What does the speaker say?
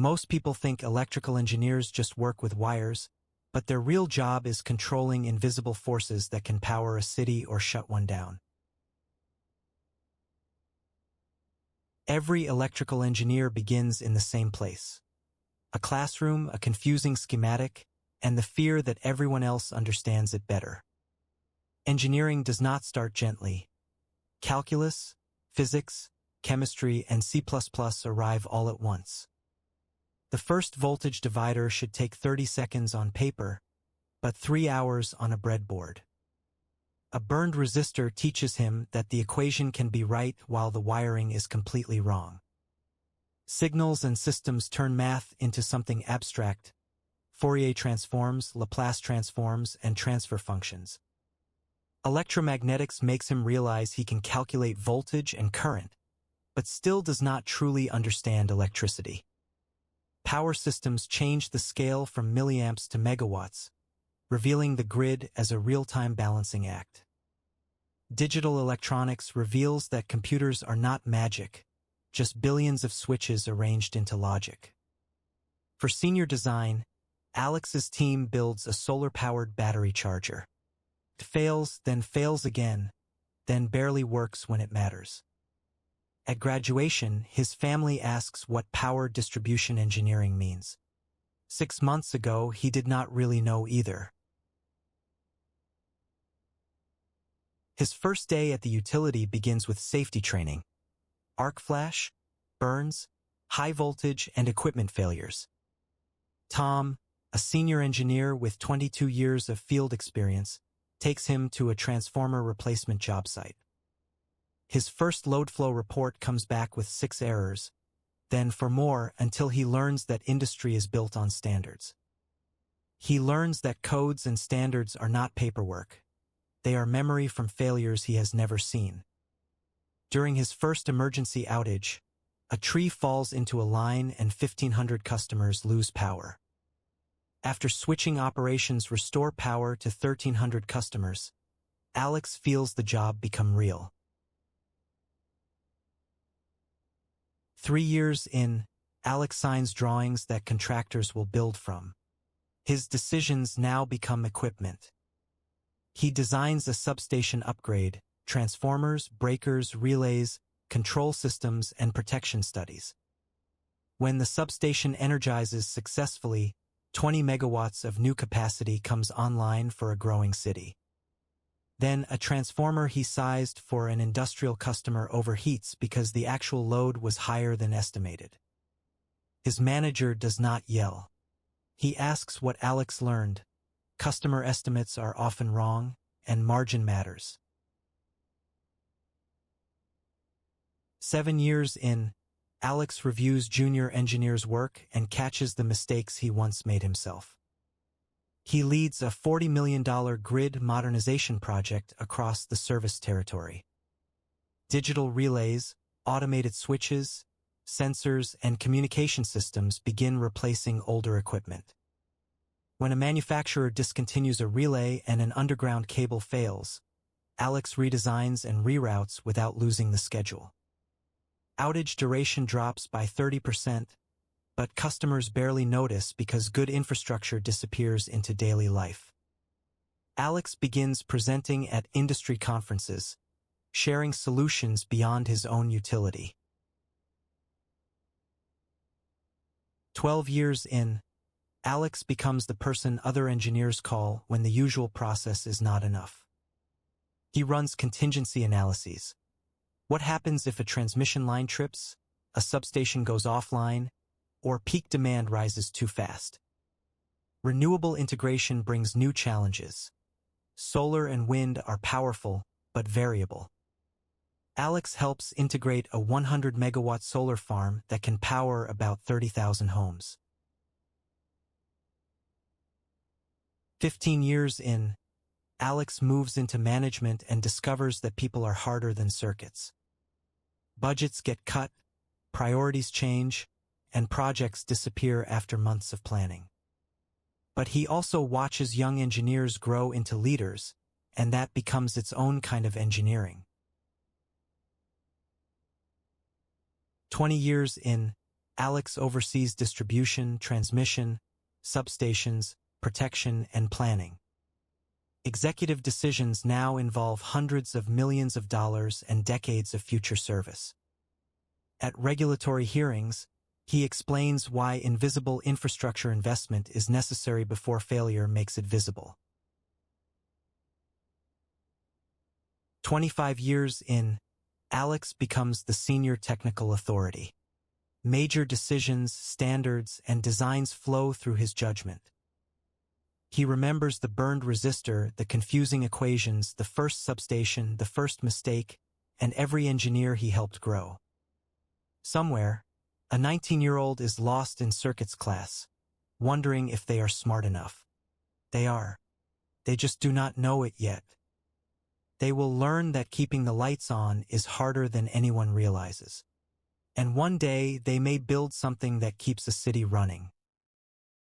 Most people think electrical engineers just work with wires, but their real job is controlling invisible forces that can power a city or shut one down. Every electrical engineer begins in the same place. A classroom, a confusing schematic, and the fear that everyone else understands it better. Engineering does not start gently. Calculus, physics, chemistry, and C++ arrive all at once. The first voltage divider should take 30 seconds on paper, but 3 hours on a breadboard. A burned resistor teaches him that the equation can be right while the wiring is completely wrong. Signals and systems turn math into something abstract: Fourier transforms, Laplace transforms, and transfer functions. Electromagnetics makes him realize he can calculate voltage and current, but still does not truly understand electricity. Power systems change the scale from milliamps to megawatts, revealing the grid as a real-time balancing act. Digital electronics reveals that computers are not magic, just billions of switches arranged into logic. For senior design, Alex's team builds a solar-powered battery charger. It fails, then fails again, then barely works when it matters. At graduation, his family asks what power distribution engineering means. 6 months ago, he did not really know either. His first day at the utility begins with safety training: arc flash, burns, high voltage, and equipment failures. Tom, a senior engineer with 22 years of field experience, takes him to a transformer replacement job site. His first load flow report comes back with 6 errors, then for more until he learns that industry is built on standards. He learns that codes and standards are not paperwork. They are memory from failures he has never seen. During his first emergency outage, a tree falls into a line and 1,500 customers lose power. After switching operations restore power to 1,300 customers, Alex feels the job become real. 3 years in, Alex signs drawings that contractors will build from. His decisions now become equipment. He designs a substation upgrade: transformers, breakers, relays, control systems, and protection studies. When the substation energizes successfully, 20 megawatts of new capacity comes online for a growing city. Then a transformer he sized for an industrial customer overheats because the actual load was higher than estimated. His manager does not yell. He asks what Alex learned: customer estimates are often wrong, and margin matters. 7 years in, Alex reviews junior engineers' work and catches the mistakes he once made himself. He leads a $40 million grid modernization project across the service territory. Digital relays, automated switches, sensors, and communication systems begin replacing older equipment. When a manufacturer discontinues a relay and an underground cable fails, Alex redesigns and reroutes without losing the schedule. Outage duration drops by 30%, but customers barely notice because good infrastructure disappears into daily life. Alex begins presenting at industry conferences, sharing solutions beyond his own utility. 12 years in, Alex becomes the person other engineers call when the usual process is not enough. He runs contingency analyses. What happens if a transmission line trips, a substation goes offline, or peak demand rises too fast? Renewable integration brings new challenges. Solar and wind are powerful, but variable. Alex helps integrate a 100-megawatt solar farm that can power about 30,000 homes. 15 years in, Alex moves into management and discovers that people are harder than circuits. Budgets get cut, priorities change, and projects disappear after months of planning. But he also watches young engineers grow into leaders, and that becomes its own kind of engineering. 20 years in, Alex oversees distribution, transmission, substations, protection, and planning. Executive decisions now involve hundreds of millions of dollars and decades of future service. At regulatory hearings, he explains why invisible infrastructure investment is necessary before failure makes it visible. 25 years in, Alex becomes the senior technical authority. Major decisions, standards, and designs flow through his judgment. He remembers the burned resistor, the confusing equations, the first substation, the first mistake, and every engineer he helped grow. Somewhere, a 19-year-old is lost in circuits class, wondering if they are smart enough. They are. They just do not know it yet. They will learn that keeping the lights on is harder than anyone realizes. And one day, they may build something that keeps a city running.